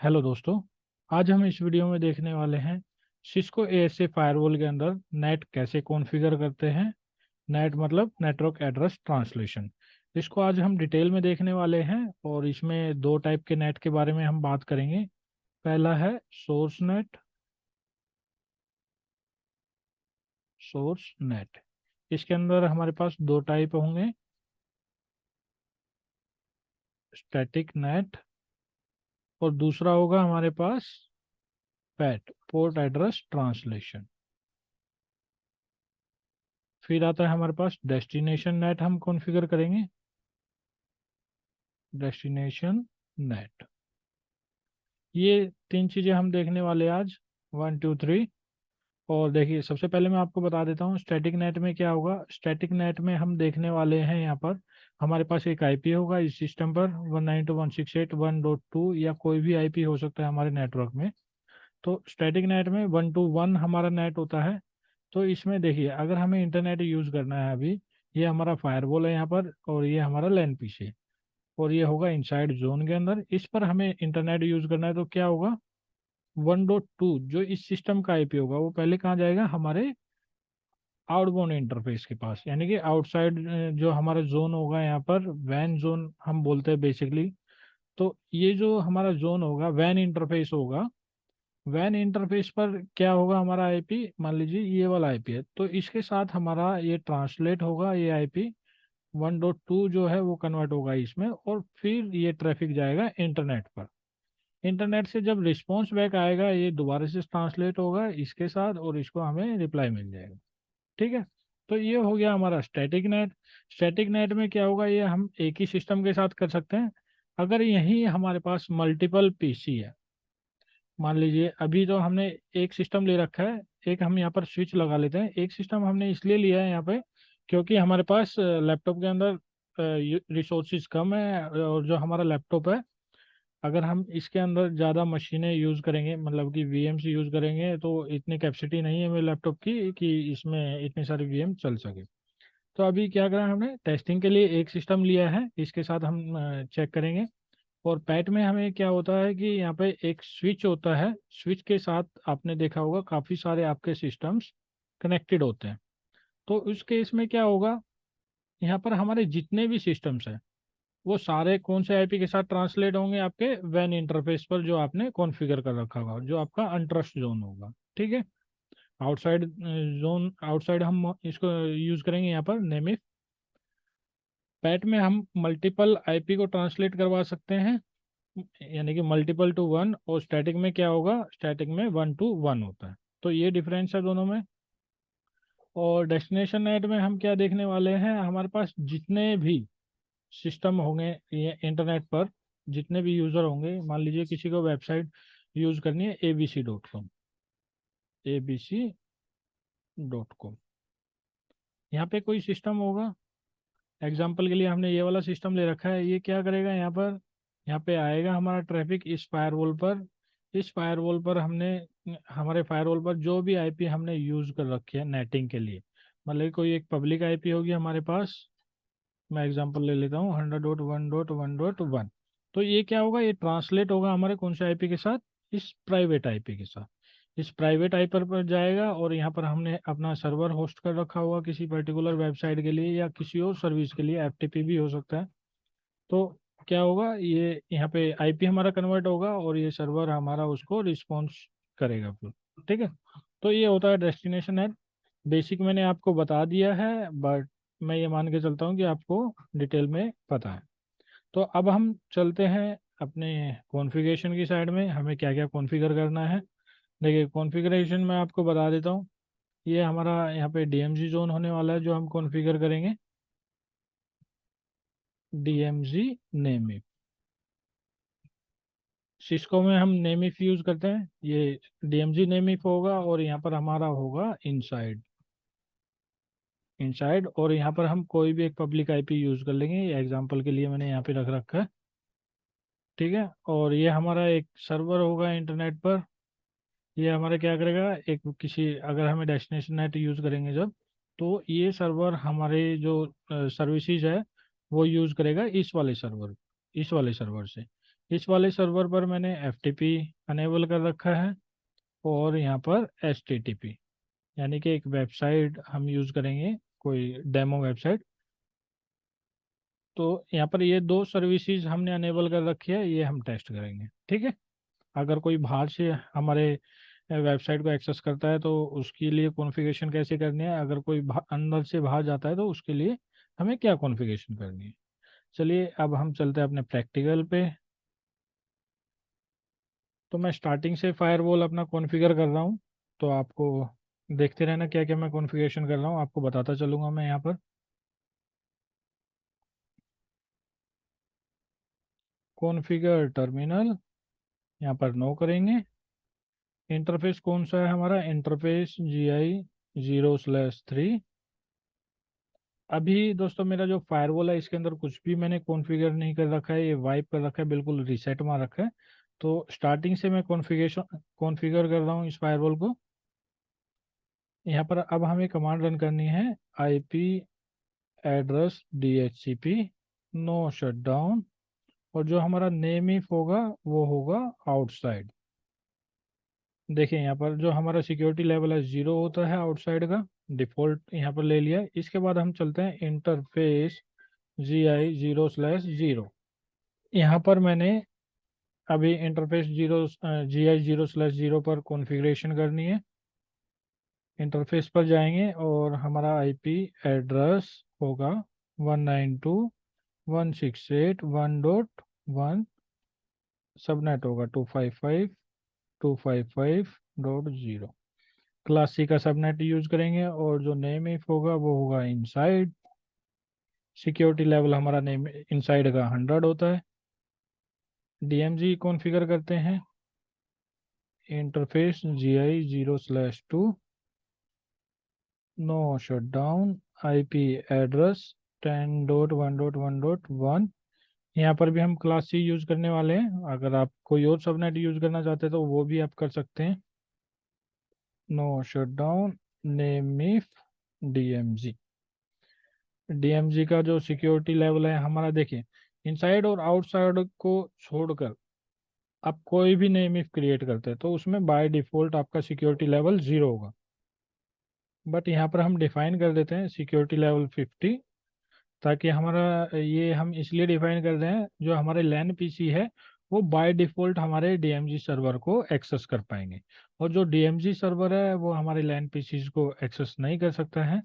Hello दोस्तों। आज हम इस वीडियो में देखने वाले हैं सिस्को एएसए फायरवॉल के अंदर नेट कैसे कॉन्फ़िगर करते हैं। नेट मतलब नेटवर्क एड्रेस ट्रांसलेशन। इसको आज हम डिटेल में देखने वाले हैं और इसमें दो टाइप के नेट के बारे में हम बात करेंगे। पहला है सोर्स नेट। सोर्स नेट इसके अंदर हमारे पास दो टाइप होंगे, स्टैटिक नेट और दूसरा होगा हमारे पास पैट, पोर्ट एड्रेस ट्रांसलेशन। फिर आता है हमारे पास डेस्टिनेशन नेट, हम कॉन्फ़िगर करेंगे डेस्टिनेशन नेट। ये तीन चीजें हम देखने वाले आज, 1 2 3। और देखिए, सबसे पहले मैं आपको बता देता हूँ स्टैटिक नेट में क्या होगा। स्टैटिक नेट में हम देखने वाले हैं यहाँ पर हमारे पास एक आईपी होगा इस सिस्टम पर 192.168.1.2 या कोई भी आईपी हो सकता है हमारे नेटवर्क में। तो स्टैटिक नेट में 1 to 1 हमारा नेट होता है। तो इसमें देखिए, अगर हमें इंटरनेट यूज करना है अभी, ये हमारा फायरवॉल है यहाँ पर और ये हमारा लैन पीसी और ये होगा इनसाइड जोन के अंदर। इस पर हमें इंटरनेट यूज करना है तो क्या होगा, 1.2 जो इस सिस्टम का आईपी होगा वो पहले कहाँ जाएगा, हमारे आउटबाउंड इंटरफेस के पास, यानी कि आउटसाइड जो हमारा जोन होगा यहाँ पर वैन जोन हम बोलते हैं बेसिकली। तो ये जो हमारा जोन होगा वैन इंटरफेस होगा। वैन इंटरफेस पर क्या होगा, हमारा आईपी मान लीजिए ये वाला आईपी है, तो इसके साथ हमारा ये ट्रांसलेट होगा, ये आईपी 1.2 जो है वो कन्वर्ट होगा इसमें और फिर ये ट्रैफिक जाएगा इंटरनेट पर। इंटरनेट से जब रिस्पॉन्स बैक आएगा ये दोबारा से ट्रांसलेट होगा इसके साथ और इसको हमें रिप्लाई मिल जाएगा। ठीक है। तो ये हो गया हमारा स्टैटिक नेट। स्टैटिक नेट में क्या होगा, ये हम एक ही सिस्टम के साथ कर सकते हैं। अगर यहीं हमारे पास मल्टीपल पीसी है, मान लीजिए अभी तो हमने एक सिस्टम ले रखा है, एक हम यहाँ पर स्विच लगा लेते हैं। एक सिस्टम हमने इसलिए लिया है यहाँ पे क्योंकि हमारे पास लैपटॉप के अंदर रिसोर्सेज कम है और जो हमारा लैपटॉप है, अगर हम इसके अंदर ज़्यादा मशीनें यूज़ करेंगे मतलब कि वीएम्स यूज़ करेंगे तो इतनी कैपेसिटी नहीं है मेरे लैपटॉप की कि इसमें इतनी सारी वीएम चल सके। तो अभी क्या करा हमने, टेस्टिंग के लिए एक सिस्टम लिया है, इसके साथ हम चेक करेंगे। और पैट में हमें क्या होता है कि यहाँ पे एक स्विच होता है, स्विच के साथ आपने देखा होगा काफ़ी सारे आपके सिस्टम्स कनेक्टेड होते हैं। तो उस केस में क्या होगा, यहाँ पर हमारे जितने भी सिस्टम्स हैं वो सारे कौन से आईपी के साथ ट्रांसलेट होंगे, आपके वैन इंटरफेस पर जो आपने कॉन्फ़िगर कर रखा होगा, जो आपका अनट्रस्ट जोन होगा। ठीक है। आउटसाइड जोन, आउटसाइड हम इसको यूज करेंगे यहाँ पर नेमिफ। पैट में हम मल्टीपल आईपी को ट्रांसलेट करवा सकते हैं, यानी कि मल्टीपल टू वन। और स्टैटिक में क्या होगा, स्टैटिक में 1 to 1 होता है। तो ये डिफरेंस है दोनों में। और डेस्टिनेशन नेट में हम क्या देखने वाले हैं, हमारे पास जितने भी सिस्टम होंगे ये इंटरनेट पर, जितने भी यूज़र होंगे, मान लीजिए किसी को वेबसाइट यूज़ करनी है abc.com, abc.com, यहाँ पे कोई सिस्टम होगा। एग्जाम्पल के लिए हमने ये वाला सिस्टम ले रखा है, ये क्या करेगा, यहाँ पर यहाँ पे आएगा हमारा ट्रैफिक इस फायरवॉल पर। इस फायरवॉल पर हमने, हमारे फायरवॉल पर जो भी आईपी हमने यूज़ कर रखी है नेटिंग के लिए, मतलब कि कोई एक पब्लिक आईपी होगी हमारे पास, मैं एग्जांपल ले लेता हूँ 100.1.1.1। तो ये क्या होगा, ये ट्रांसलेट होगा हमारे कौन से आईपी के साथ, इस प्राइवेट आईपी के साथ। इस प्राइवेट आईपी पर जाएगा और यहाँ पर हमने अपना सर्वर होस्ट कर रखा होगा किसी पर्टिकुलर वेबसाइट के लिए या किसी और सर्विस के लिए, एफटीपी भी हो सकता है। तो क्या होगा, ये यहाँ पे आईपी हमारा कन्वर्ट होगा और ये सर्वर हमारा उसको रिस्पॉन्स करेगा फिर। ठीक है। तो ये होता है डेस्टिनेशन है। बेसिक मैंने आपको बता दिया है, बट मैं ये मान के चलता हूँ कि आपको डिटेल में पता है। तो अब हम चलते हैं अपने कॉन्फ़िगरेशन की साइड में, हमें क्या क्या कॉन्फ़िगर करना है। देखिए, कॉन्फ़िगरेशन मैं आपको बता देता हूँ। ये हमारा यहाँ पे डीएमजी जोन होने वाला है जो हम कॉन्फ़िगर करेंगे, डीएमजी नेम। सिस्को में हम नेमिफ यूज करते हैं, ये डीएमजी नेमिफ होगा और यहाँ पर हमारा होगा इनसाइड। इनसाइड और यहाँ पर हम कोई भी एक पब्लिक आईपी यूज कर लेंगे, ये एग्जांपल के लिए मैंने यहाँ पे रख रखा है। ठीक है। और ये हमारा एक सर्वर होगा इंटरनेट पर। ये हमारा क्या करेगा, एक किसी, अगर हमें डेस्टिनेशन नेट यूज करेंगे जब, तो ये सर्वर हमारे जो सर्विसेज है वो यूज करेगा इस वाले सर्वर से। इस वाले सर्वर पर मैंने FTP अनेबल कर रखा है और यहाँ पर HTTP, यानी कि एक वेबसाइट हम यूज़ करेंगे, कोई डेमो वेबसाइट। तो यहाँ पर ये दो सर्विसेज हमने अनेबल कर रखी है, ये हम टेस्ट करेंगे, ठीक है। अगर कोई बाहर से हमारे वेबसाइट को एक्सेस करता है तो उसके लिए कॉन्फ़िगरेशन कैसे करनी है, अगर कोई अंदर से बाहर जाता है तो उसके लिए हमें क्या कॉन्फ़िगरेशन करनी है। चलिए अब हम चलते हैं अपने प्रैक्टिकल पे। तो मैं स्टार्टिंग से फायरवॉल अपना कॉन्फ़िगर कर रहा हूँ, तो आपको देखते रहना क्या क्या मैं कॉन्फ़िगरेशन कर रहा हूँ, आपको बताता चलूँगा मैं यहाँ पर। कॉन्फ़िगर टर्मिनल, यहाँ पर नो करेंगे। इंटरफेस कौन सा है हमारा, इंटरफेस GI 0/3। अभी दोस्तों मेरा जो फायरवॉल है इसके अंदर कुछ भी मैंने कॉन्फ़िगर नहीं कर रखा है, ये वाइप कर रखा है, बिल्कुल रीसेट मार रखा है। तो स्टार्टिंग से मैं कॉन्फ़िगरेशन कॉन्फ़िगर कर रहा हूँ इस फायरवॉल को। यहाँ पर अब हमें कमांड रन करनी है, IP address DHCP no shutdown, और जो हमारा नेम इफ होगा वो होगा आउटसाइड। देखिए यहाँ पर जो हमारा सिक्योरिटी लेवल है 0 होता है आउटसाइड का, डिफॉल्ट यहाँ पर ले लिया है। इसके बाद हम चलते हैं इंटरफेस GI 0/0। यहाँ पर मैंने अभी इंटरफेस GI 0/0 पर कॉन्फ़िगरेशन करनी है। इंटरफेस पर जाएंगे और हमारा IP एड्रेस होगा 192.168.1.1। सबनेट होगा 255.255.0। क्लास C का सबनेट यूज करेंगे और जो नेम इफ होगा वो होगा इनसाइड। सिक्योरिटी लेवल हमारा नेम इनसाइड का 100 होता है। DMZ कॉन्फ़िगर करते हैं, interface GI 0/2 no shutdown, IP address 10.1.1.1। यहाँ पर भी हम क्लास C यूज करने वाले हैं, अगर आप कोई और सबनेट यूज करना चाहते हैं तो वो भी आप कर सकते हैं। No shutdown, name if DMZ। DMZ का जो सिक्योरिटी लेवल है हमारा, देखिए इनसाइड और आउटसाइड को छोड़कर आप कोई भी नेम इफ क्रिएट करते हैं तो उसमें बाय डिफॉल्ट आपका सिक्योरिटी लेवल 0 होगा। बट यहाँ पर हम डिफाइन कर देते हैं सिक्योरिटी लेवल 50, ताकि हमारा ये हम इसलिए डिफाइन कर रहे हैं जो हमारे लैन पीसी है वो बाय डिफॉल्ट हमारे DMZ सर्वर को एक्सेस कर पाएंगे, और जो DMZ सर्वर है वो हमारे लैन पीसीज को एक्सेस नहीं कर सकता है।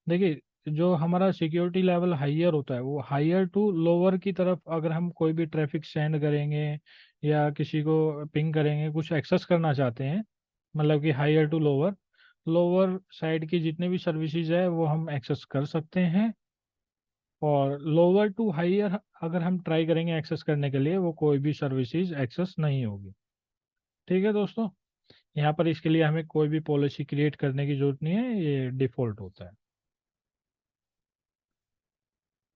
देखिए जो हमारा सिक्योरिटी लेवल हाइयर होता है वो हाइयर टू लोअर की तरफ, अगर हम कोई भी ट्रैफिक सेंड करेंगे या किसी को पिंग करेंगे, कुछ एक्सेस करना चाहते हैं, मतलब कि higher to lower, lower side की जितने भी सर्विसेज है वो हम एक्सेस कर सकते हैं। और लोअर टू हाइयर अगर हम ट्राई करेंगे एक्सेस करने के लिए, वो कोई भी सर्विसेज एक्सेस नहीं होगी। ठीक है दोस्तों, यहाँ पर इसके लिए हमें कोई भी पॉलिसी क्रिएट करने की जरूरत नहीं है, ये डिफॉल्ट होता है।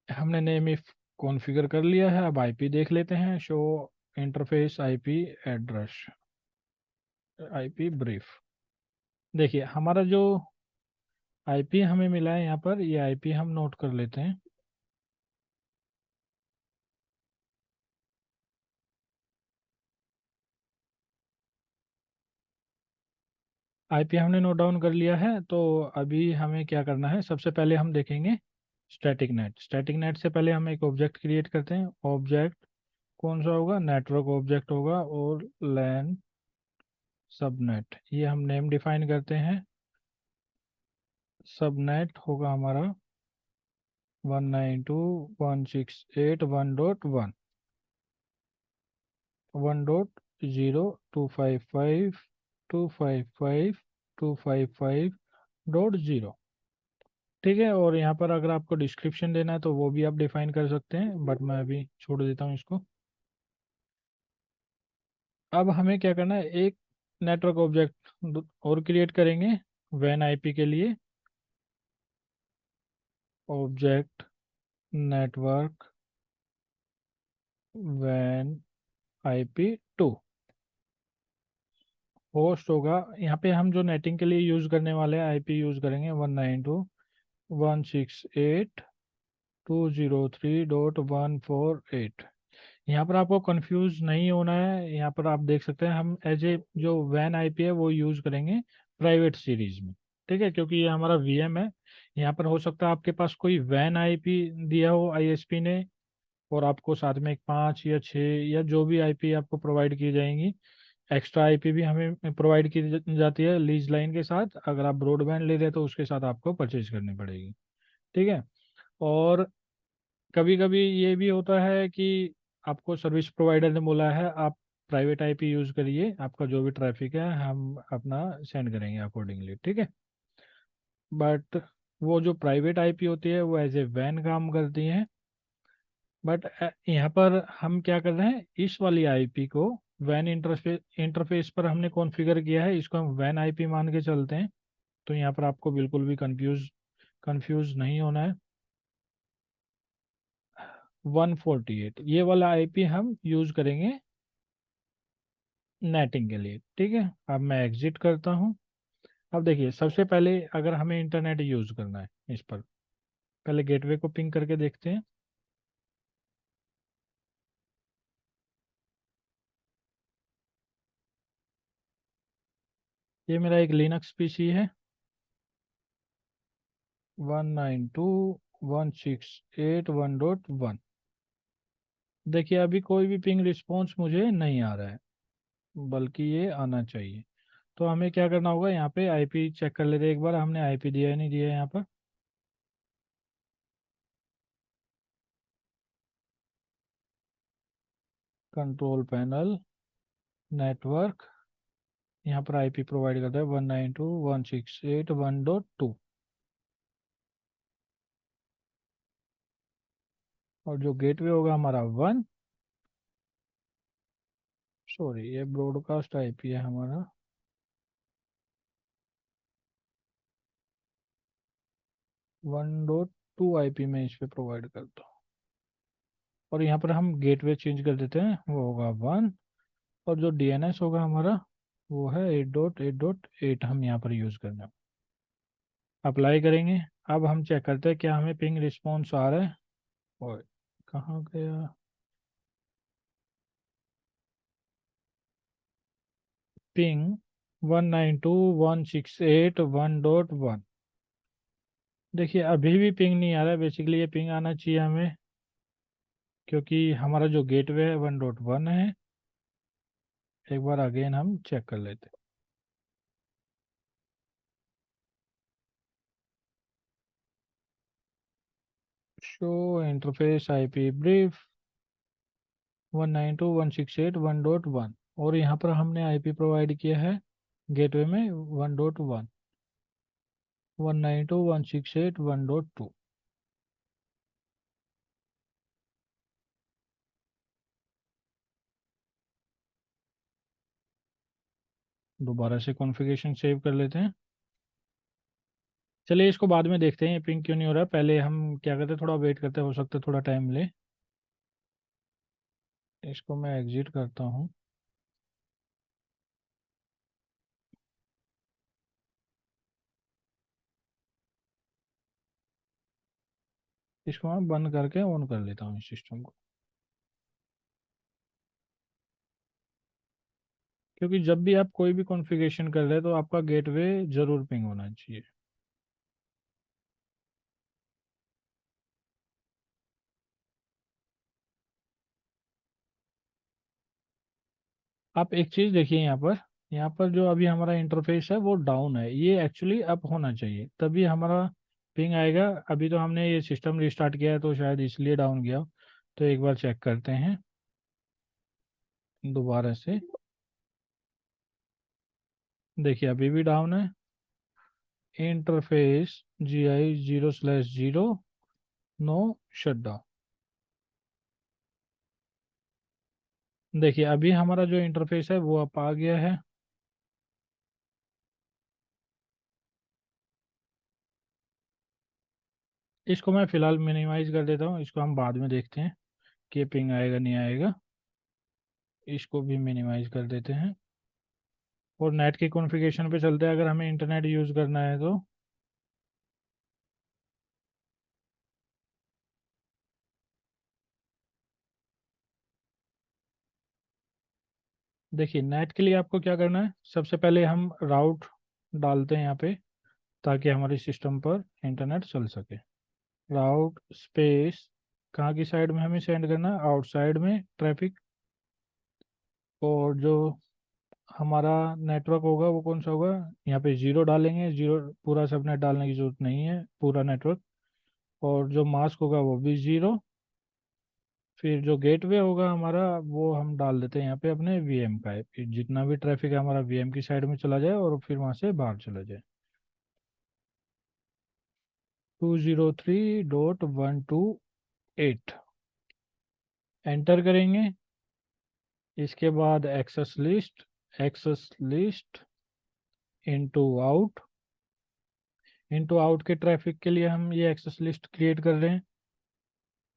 हमने नेम इफ कॉन्फ़िगर कर लिया है, अब IP देख लेते हैं। Show interface IP address, IP brief. देखिए हमारा जो IP हमें मिला है यहाँ पर, ये IP हम नोट कर लेते हैं। IP हमने नोट डाउन कर लिया है, तो अभी हमें क्या करना है, सबसे पहले हम देखेंगे स्टैटिक नेट। स्टैटिक नेट से पहले हम एक ऑब्जेक्ट क्रिएट करते हैं। ऑब्जेक्ट कौन सा होगा, नेटवर्क ऑब्जेक्ट होगा, और लैन सबनेट, ये हम नेम डिफाइन करते हैं। सबनेट होगा हमारा 192.168.1.1, 1.0.255.255.255.0। ठीक है, और यहाँ पर अगर आपको डिस्क्रिप्शन देना है तो वो भी आप डिफाइन कर सकते हैं, बट मैं अभी छोड़ देता हूँ इसको। अब हमें क्या करना है, एक नेटवर्क ऑब्जेक्ट और क्रिएट करेंगे वैन IP के लिए। ऑब्जेक्ट नेटवर्क वैन IP 2 होस्ट होगा। यहाँ पे हम जो नेटिंग के लिए यूज करने वाले हैं IP यूज करेंगे 192.168.203.148। यहाँ पर आपको कंफ्यूज नहीं होना है। यहाँ पर आप देख सकते हैं हम एज ए जो वैन आईपी है वो यूज करेंगे प्राइवेट सीरीज में। ठीक है, क्योंकि ये हमारा वीएम है। यहाँ पर हो सकता है आपके पास कोई वैन आईपी दिया हो आईएसपी ने, और आपको साथ में एक 5 या 6 या जो भी आईपी आपको प्रोवाइड की जाएंगी, एक्स्ट्रा आईपी भी हमें प्रोवाइड की जाती है लीज लाइन के साथ। अगर आप ब्रॉडबैंड ले रहे हैं तो उसके साथ आपको परचेज करनी पड़ेगी। ठीक है। और कभी कभी ये भी होता है कि आपको सर्विस प्रोवाइडर ने बोला है आप प्राइवेट आईपी यूज करिए, आपका जो भी ट्रैफिक है हम अपना सेंड करेंगे अकॉर्डिंगली। ठीक है। बट वो जो प्राइवेट आईपी होती है वो एज ए वैन काम करती है। बट यहाँ पर हम क्या कर रहे हैं, इस वाली आईपी को वैन इंटरफेस पर हमने कॉन्फ़िगर किया है, इसको हम वैन आईपी मान के चलते हैं। तो यहाँ पर आपको बिल्कुल भी कंफ्यूज नहीं होना है। 148 ये वाला आईपी हम यूज करेंगे नेटिंग के लिए। ठीक है। अब मैं एग्जिट करता हूँ। अब देखिए, सबसे पहले अगर हमें इंटरनेट यूज करना है इस पर, पहले गेटवे को पिंग करके देखते हैं। ये मेरा एक लिनक्स पीसी है, 192.168.1.1। देखिए अभी कोई भी पिंग रिस्पॉन्स मुझे नहीं आ रहा है, बल्कि ये आना चाहिए। तो हमें क्या करना होगा, यहाँ पे आईपी चेक कर लेते हैं एक बार, हमने आईपी दिया है नहीं दिया है यहाँ पर। कंट्रोल पैनल, नेटवर्क, यहाँ पर आईपी प्रोवाइड करता है 192.168.1.2। और जो गेटवे होगा हमारा 1, सॉरी ये ब्रॉडकास्ट आईपी है हमारा, 1.2 आईपी में इस पे प्रोवाइड करता हूँ। और यहाँ पर हम गेटवे चेंज कर देते हैं, वो होगा 1। और जो डीएनएस होगा हमारा वो है 8.8.8, हम यहाँ पर यूज़ करना। अप्लाई करेंगे। अब हम चेक करते हैं क्या हमें पिंग रिस्पॉन्स आ रहा है। और कहाँ गया पिंग, 192.168.1.1। देखिए अभी भी पिंग नहीं आ रहा है। बेसिकली ये पिंग आना चाहिए हमें, क्योंकि हमारा जो गेटवे है 1.1 है। एक बार अगेन हम चेक कर लेते हैं। शो इंटरफेस आईपी ब्रीफ 192.168.1.1, और यहाँ पर हमने आईपी प्रोवाइड किया है गेटवे में 1.1, 192.168.1.2। दोबारा से कॉन्फ़िगरेशन सेव कर लेते हैं। चलिए इसको बाद में देखते हैं ये पिंग क्यों नहीं हो रहा है। पहले हम क्या करते हैं, थोड़ा वेट करते हैं, हो सकता है थोड़ा टाइम ले। इसको मैं एग्जिट करता हूँ। इसको मैं बंद करके ऑन कर लेता हूँ इस सिस्टम को, क्योंकि जब भी आप कोई भी कॉन्फ़िगरेशन कर रहे हैं तो आपका गेटवे जरूर पिंग होना चाहिए। आप एक चीज़ देखिए यहाँ पर जो अभी हमारा इंटरफेस है वो डाउन है, ये एक्चुअली अप होना चाहिए तभी हमारा पिंग आएगा। अभी तो हमने ये सिस्टम रिस्टार्ट किया है तो शायद इसलिए डाउन गया हो। तो एक बार चेक करते हैं दोबारा से। देखिए अभी भी डाउन है। Interface GI 0/0, no shutdown. देखिए अभी हमारा जो इंटरफेस है वो अप आ गया है। इसको मैं फिलहाल मिनिमाइज कर देता हूँ, इसको हम बाद में देखते हैं कि पिंग आएगा नहीं आएगा। इसको भी मिनिमाइज कर देते हैं और नेट की कॉन्फ़िगरेशन पे चलते हैं अगर हमें इंटरनेट यूज़ करना है तो। देखिए नेट के लिए आपको क्या करना है, सबसे पहले हम राउट डालते हैं यहाँ पे ताकि हमारे सिस्टम पर इंटरनेट चल सके। राउट स्पेस, कहाँ की साइड में हमें सेंड करना है, आउटसाइड में ट्रैफिक। और जो हमारा नेटवर्क होगा वो कौन सा होगा, यहाँ पे जीरो डालेंगे, जीरो पूरा सबनेट डालने की जरूरत नहीं है, पूरा नेटवर्क। और जो मास्क होगा वो भी जीरो। फिर जो गेटवे होगा हमारा वो हम डाल देते हैं यहाँ पे अपने वीएम का है, फिर जितना भी ट्रैफिक है हमारा वीएम की साइड में चला जाए और फिर वहां से बाहर चला जाए। 203.128 एंटर करेंगे। इसके बाद एक्सेस लिस्ट इनटू आउट के ट्रैफिक के लिए हम ये एक्सेस लिस्ट क्रिएट कर रहे हैं।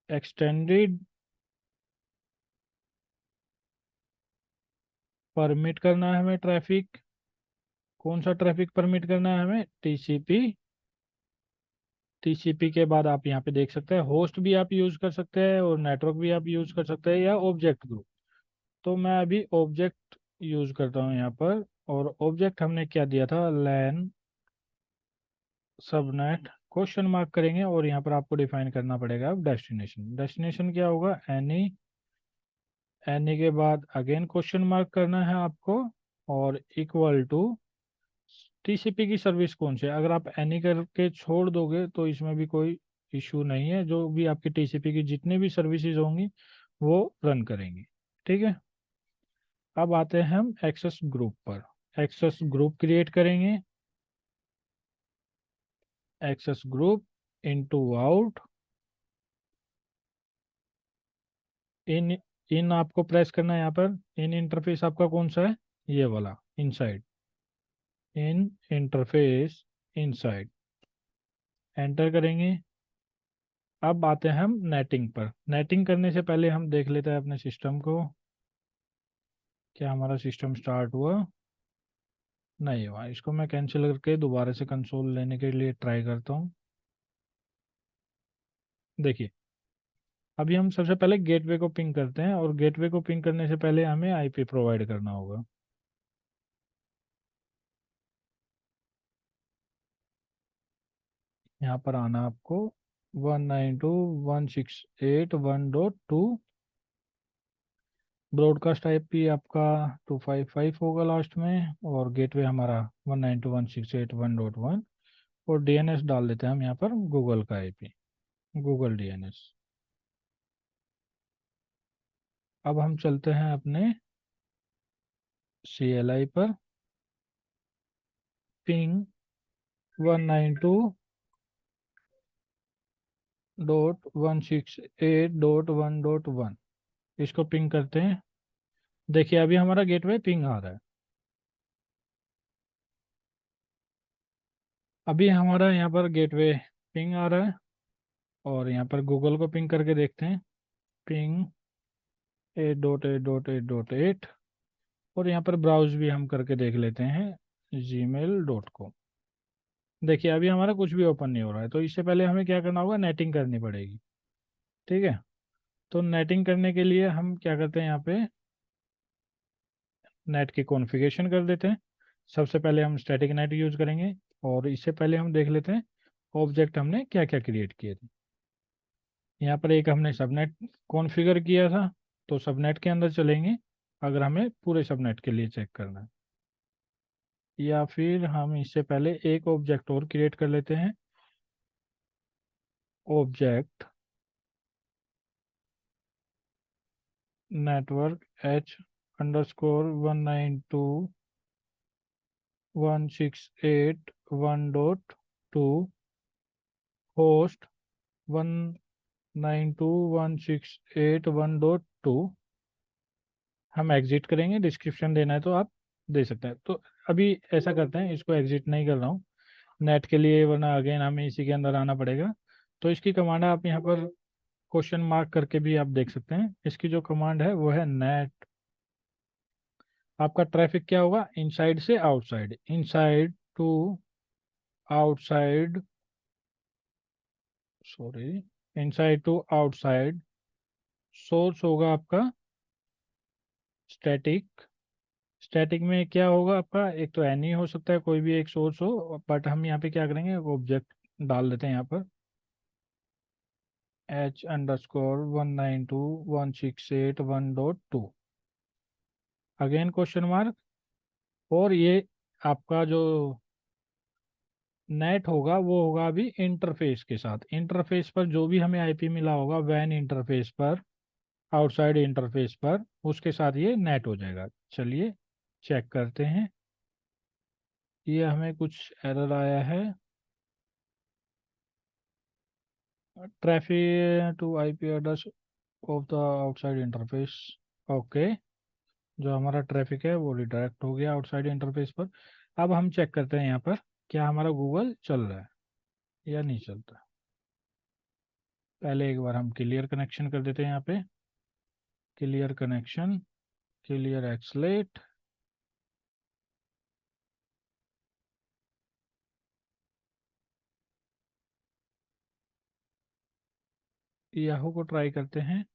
एक्सटेंडेड परमिट करना है हमें ट्रैफिक, कौन सा ट्रैफिक परमिट करना है हमें, टीसीपी। टीसीपी के बाद आप यहाँ पे देख सकते हैं होस्ट भी आप यूज कर सकते हैं और नेटवर्क भी आप यूज कर सकते हैं या ऑब्जेक्ट ग्रुप। तो मैं अभी ऑब्जेक्ट यूज करता हूँ यहाँ पर। और ऑब्जेक्ट हमने क्या दिया था, लैन सबनेट क्वेश्चन मार्क करेंगे और यहाँ पर आपको डिफाइन करना पड़ेगा अब डेस्टिनेशन। डेस्टिनेशन क्या होगा, एनी। एनी के बाद अगेन क्वेश्चन मार्क करना है आपको और इक्वल टू टीसीपी की सर्विस कौन सी है। अगर आप एनी करके छोड़ दोगे तो इसमें भी कोई इशू नहीं है, जो भी आपकी टीसीपी की जितनी भी सर्विसेज होंगी वो रन करेंगी। ठीक है। अब आते हैं हम एक्सेस ग्रुप पर। एक्सेस ग्रुप क्रिएट करेंगे। Access group into out in. In आपको प्रेस करना है यहाँ पर। इन इंटरफेस आपका कौन सा है, ये वाला इनसाइड। इन इंटरफेस इनसाइड एंटर करेंगे। अब आते हैं हम नेटिंग पर। नेटिंग करने से पहले हम देख लेते हैं अपने सिस्टम को, क्या हमारा सिस्टम स्टार्ट हुआ, नहीं हुआ। इसको मैं कैंसिल करके दोबारा से कंसोल लेने के लिए ट्राई करता हूँ। देखिए अभी हम सबसे पहले गेटवे को पिंग करते हैं और गेटवे को पिंग करने से पहले हमें आईपी प्रोवाइड करना होगा। यहाँ पर आना आपको 192.168.1.2। ब्रॉडकास्ट आईपी आपका 255 होगा लास्ट में और गेटवे हमारा 192.168.1.1। और डीएनएस डाल देते हैं हम यहाँ पर गूगल का आईपी, गूगल डीएनएस। अब हम चलते हैं अपने सीएलआई पर। पिंग 192.168.1.1, इसको पिंग करते हैं। देखिए अभी हमारा गेटवे पिंग आ रहा है। अभी हमारा यहाँ पर गेटवे पिंग आ रहा है और यहाँ पर गूगल को पिंग करके देखते हैं। पिंग 8.8.8.8। और यहाँ पर ब्राउज भी हम करके देख लेते हैं gmail.com। देखिए अभी हमारा कुछ भी ओपन नहीं हो रहा है, तो इससे पहले हमें क्या करना होगा, नेटिंग करनी पड़ेगी। ठीक है। तो नेटिंग करने के लिए हम क्या करते हैं, यहाँ पे नेट की कॉन्फ़िगरेशन कर देते हैं। सबसे पहले हम स्टैटिक नेट यूज करेंगे और इससे पहले हम देख लेते हैं ऑब्जेक्ट हमने क्या क्या क्रिएट किए थे। यहाँ पर एक हमने सबनेट कॉन्फ़िगर किया था, तो सबनेट के अंदर चलेंगे अगर हमें पूरे सबनेट के लिए चेक करना है। या फिर हम इससे पहले एक ऑब्जेक्ट और क्रिएट कर लेते हैं। Object network H_192.168.1.2 host 192.168.1.2। हम एग्जिट करेंगे, डिस्क्रिप्शन देना है तो आप दे सकते हैं। तो अभी ऐसा करते हैं, इसको एग्जिट नहीं कर रहा हूँ नेट के लिए, वरना अगेन हमें इसी के अंदर आना पड़ेगा। तो इसकी कमांड आप यहाँ पर क्वेश्चन मार्क करके भी आप देख सकते हैं। इसकी जो कमांड है वो है नेट। आपका ट्रैफिक क्या होगा, इनसाइड से outside, inside to outside, sorry, inside to outside. Source होगा आपका स्टैटिक स्टैटिक में क्या होगा आपका, एक तो एनी हो सकता है, कोई भी एक सोर्स हो, बट हम यहाँ पे क्या करेंगे, ऑब्जेक्ट डाल देते हैं यहाँ पर, h_192.168.1.2, अगेन क्वेश्चन मार्क। और ये आपका जो नेट होगा वो होगा अभी इंटरफेस के साथ, इंटरफेस पर जो भी हमें आईपी मिला होगा वैन इंटरफेस पर, आउटसाइड इंटरफेस पर, उसके साथ ये नेट हो जाएगा। चलिए चेक करते हैं। ये हमें कुछ एरर आया है, traffic to IP address of the outside interface. Okay, जो हमारा ट्रैफिक है वो रिडायरेक्ट हो गया आउटसाइड इंटरफेस पर। अब हम चेक करते हैं यहाँ पर क्या हमारा गूगल चल रहा है या नहीं चलता। पहले एक बार हम क्लियर कनेक्शन कर देते हैं यहाँ पे, क्लियर कनेक्शन, क्लियर एक्सलेट, याहू को ट्राई करते हैं।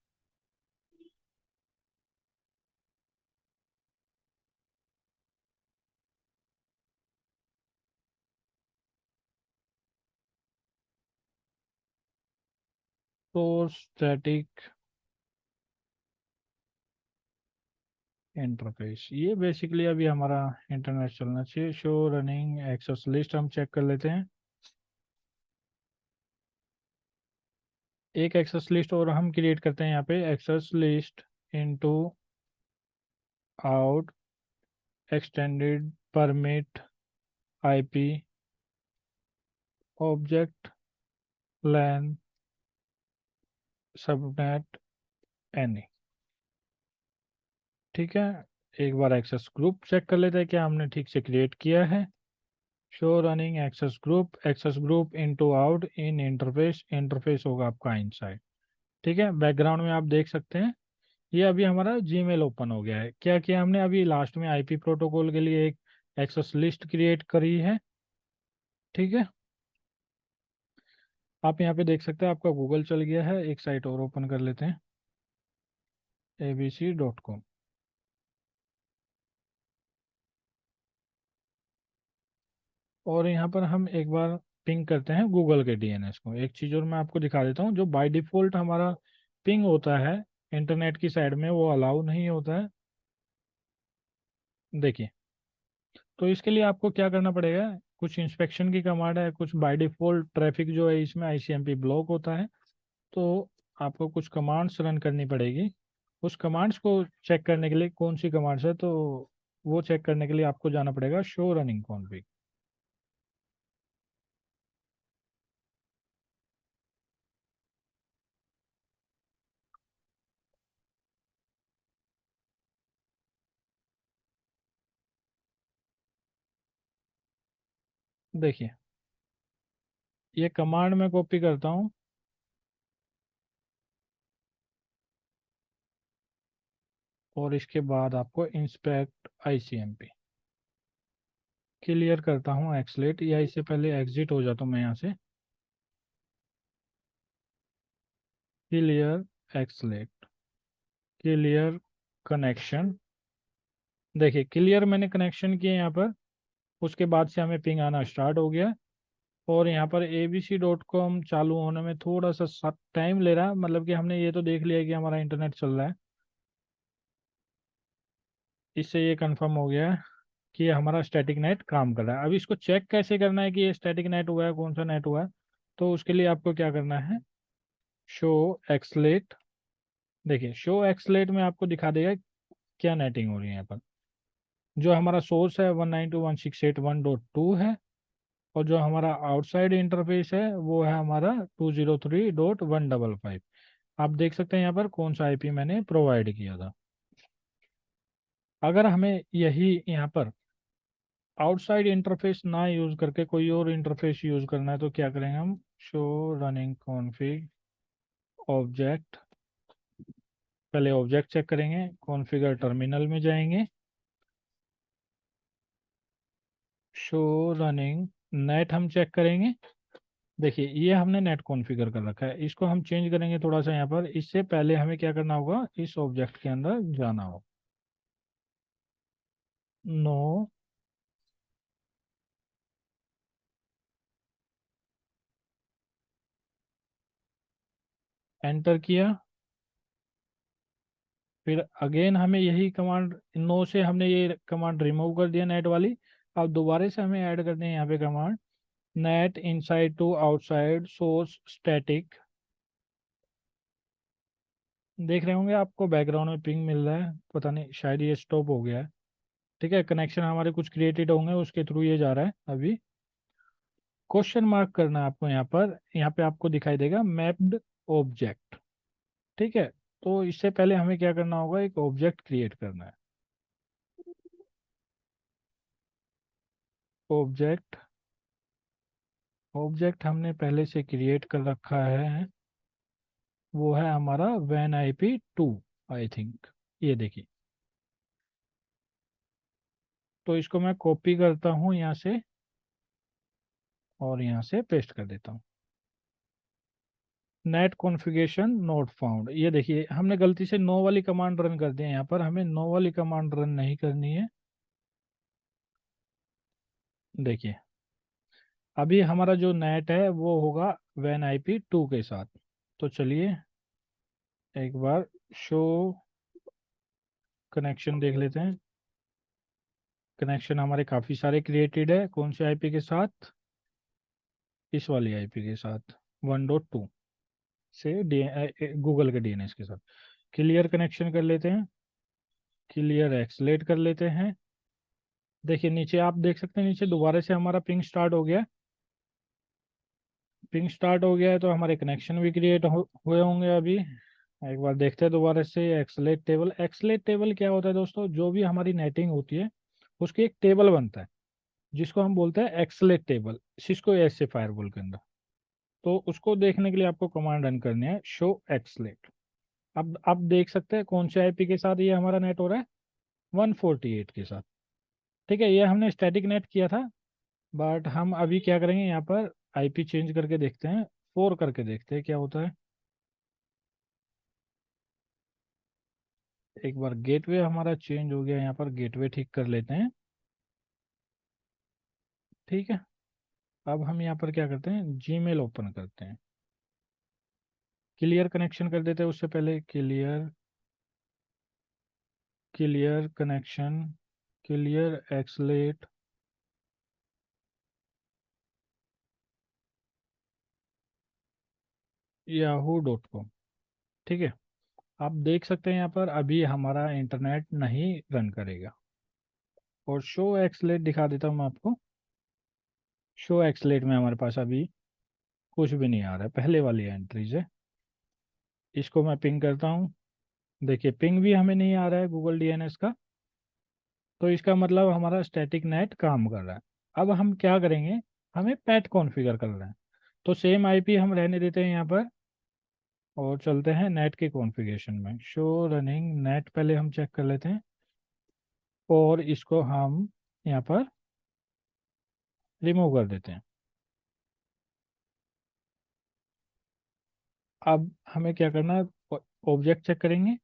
तो स्टैटिक इंटरफेस, ये बेसिकली अभी हमारा इंटरनेट चलना चाहिए। शो रनिंग एक्सेस लिस्ट हम चेक कर लेते हैं। एक एक्सेस लिस्ट और हम क्रिएट करते हैं यहाँ पे, access list into out extended permit IP object LAN subnet any. ठीक है, एक बार एक्सेस ग्रुप चेक कर लेते हैं क्या हमने ठीक से क्रिएट किया है। Show running access group into out in interface, interface होगा आपका इनसाइड। ठीक है, बैकग्राउंड में आप देख सकते हैं ये अभी हमारा जीमेल ओपन हो गया है। क्या किया हमने अभी लास्ट में, आईपी प्रोटोकॉल के लिए एक एक्सेस लिस्ट क्रिएट करी है। ठीक है, आप यहाँ पे देख सकते हैं आपका गूगल चल गया है। एक साइट और ओपन कर लेते हैं, abc.com। और यहाँ पर हम एक बार पिंग करते हैं गूगल के डीएनएस को। एक चीज़ और मैं आपको दिखा देता हूँ, जो बाय डिफ़ॉल्ट हमारा पिंग होता है इंटरनेट की साइड में वो अलाउ नहीं होता है। देखिए, तो इसके लिए आपको क्या करना पड़ेगा, कुछ इंस्पेक्शन की कमांड है, कुछ बाय डिफ़ॉल्ट ट्रैफिक जो है इसमें आईसीएमपी ब्लॉक होता है। तो आपको कुछ कमांड्स रन करनी पड़ेगी। उस कमांड्स को चेक करने के लिए, कौन सी कमांड्स है, तो वो चेक करने के लिए आपको जाना पड़ेगा शो रनिंग कॉन्फ़िग। देखिए, ये कमांड मैं कॉपी करता हूँ और इसके बाद आपको इंस्पेक्ट आईसीएमपी, क्लियर करता हूँ एक्सलेट, या इससे पहले एग्जिट हो जाता हूँ मैं यहाँ से, क्लियर एक्सलेट, क्लियर कनेक्शन। देखिए, क्लियर मैंने कनेक्शन किए यहाँ पर, उसके बाद से हमें पिंग आना स्टार्ट हो गया। और यहाँ पर abc.com चालू होने में थोड़ा सा टाइम ले रहा है, मतलब कि हमने ये तो देख लिया है कि हमारा इंटरनेट चल रहा है। इससे ये कंफर्म हो गया है कि ये हमारा स्टैटिक नेट काम कर रहा है। अब इसको चेक कैसे करना है कि ये स्टैटिक नेट हुआ है, कौन सा नेट हुआ है, तो उसके लिए आपको क्या करना है, शो एक्सलेट। देखिए, शो एक्सलेट में आपको दिखा देगा क्या नेटिंग हो रही है यहाँ पर। जो हमारा सोर्स है 192.168.1.2 है, और जो हमारा आउटसाइड इंटरफेस है वो है हमारा 203.155। आप देख सकते हैं यहाँ पर कौन सा आईपी मैंने प्रोवाइड किया था। अगर हमें यही यहाँ पर आउटसाइड इंटरफेस ना यूज करके कोई और इंटरफेस यूज करना है, तो क्या करेंगे हम, शो रनिंग कॉन्फ़िग ऑब्जेक्ट, पहले ऑब्जेक्ट चेक करेंगे, कॉन्फ़िगर टर्मिनल में जाएंगे, शो रनिंग नेट हम चेक करेंगे। देखिए, ये हमने नेट कॉन्फ़िगर कर रखा है, इसको हम चेंज करेंगे थोड़ा सा यहाँ पर। इससे पहले हमें क्या करना होगा, इस ऑब्जेक्ट के अंदर जाना होगा। नो, एंटर किया। फिर अगेन हमें यही कमांड, नो से हमने ये कमांड रिमूव कर दिया नेट वाली। अब दोबारा से हमें ऐड करनी है यहाँ पे command, NAT inside to outside source static. देख रहे होंगे आपको बैकग्राउंड में पिंग मिल रहा है, पता नहीं शायद ये स्टॉप हो गया है। ठीक है, कनेक्शन हमारे कुछ क्रिएटेड होंगे उसके थ्रू ये जा रहा है अभी। क्वेश्चन मार्क करना है आपको यहाँ पर, यहाँ पे आपको दिखाई देगा मैप्ड ऑब्जेक्ट। ठीक है, तो इससे पहले हमें क्या करना होगा, एक ऑब्जेक्ट क्रिएट करना है। ऑब्जेक्ट, ऑब्जेक्ट हमने पहले से क्रिएट कर रखा है, वो है हमारा वैन IP2 आई थिंक। ये देखिए, तो इसको मैं कॉपी करता हूँ यहाँ से और यहाँ से पेस्ट कर देता हूँ। नेट कॉन्फ़िगरेशन नोट फाउंड, ये देखिए हमने गलती से नो वाली कमांड रन कर दी है, यहाँ पर हमें नो वाली कमांड रन नहीं करनी है। देखिए अभी हमारा जो नेट है वो होगा वैन IP2 के साथ। तो चलिए एक बार शो कनेक्शन देख लेते हैं। कनेक्शन हमारे काफ़ी सारे क्रिएटेड है, कौन से IP के साथ, इस वाली IP के साथ 1.2 से गूगल के DNS के साथ। क्लियर कनेक्शन कर लेते हैं, क्लियर एक्सलेट कर लेते हैं। देखिए नीचे आप देख सकते हैं, नीचे दोबारा से हमारा पिंग स्टार्ट हो गया। पिंग स्टार्ट हो गया है तो हमारे कनेक्शन भी क्रिएट हुए होंगे अभी। एक बार देखते हैं दोबारा से एक्सलेट टेबल। एक्सलेट टेबल क्या होता है दोस्तों, जो भी हमारी नेटिंग होती है उसकी एक टेबल बनता है जिसको हम बोलते हैं एक्सलेट टेबल, सिस्को एसए फायरवॉल के अंदर। तो उसको देखने के लिए आपको कमांड रन करनी है, शो एक्सलेट। अब आप देख सकते हैं कौन से IP के साथ ये हमारा नेट हो रहा है, 148 के साथ। ठीक है, ये हमने स्टैटिक नेट किया था, बट हम अभी क्या करेंगे यहाँ पर IP चेंज करके देखते हैं, 4 करके देखते हैं क्या होता है। एक बार गेटवे हमारा चेंज हो गया, यहाँ पर गेटवे ठीक कर लेते हैं। ठीक है, अब हम यहाँ पर क्या करते हैं, जीमेल ओपन करते हैं। क्लियर कनेक्शन कर देते हैं, उससे पहले clear, clear connection, clear एक्सलेट, yahoo.com। ठीक है, आप देख सकते हैं यहाँ पर अभी हमारा इंटरनेट नहीं रन करेगा। और शो एक्सलेट दिखा देता हूँ मैं आपको। शो एक्सलेट में हमारे पास अभी कुछ भी नहीं आ रहा है, पहले वाली एंट्रीज है। इसको मैं पिंग करता हूँ, देखिए पिंग भी हमें नहीं आ रहा है गूगल DNS का। तो इसका मतलब हमारा स्टैटिक नेट काम कर रहा है। अब हम क्या करेंगे, हमें पैट कॉन्फ़िगर करना है। तो सेम IP हम रहने देते हैं यहाँ पर और चलते हैं नेट के कॉन्फ़िगरेशन में। शो रनिंग नेट पहले हम चेक कर लेते हैं और इसको हम यहाँ पर रिमूव कर देते हैं। अब हमें क्या करना है, ऑब्जेक्ट चेक करेंगे।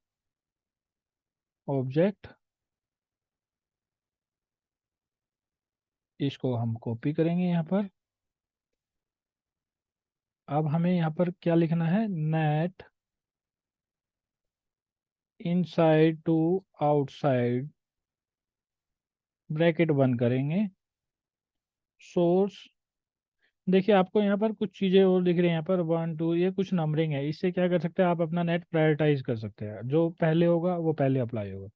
ऑब्जेक्ट, इसको हम कॉपी करेंगे यहाँ पर। अब हमें यहाँ पर क्या लिखना है, NAT inside to outside, bracket बंद करेंगे, सोर्स। देखिए आपको यहाँ पर कुछ चीज़ें और दिख रही हैं, यहाँ पर 1 2, ये कुछ नंबरिंग है। इससे क्या कर सकते हैं, आप अपना नेट प्रायोरिटाइज कर सकते हैं, जो पहले होगा वो पहले अप्लाई होगा।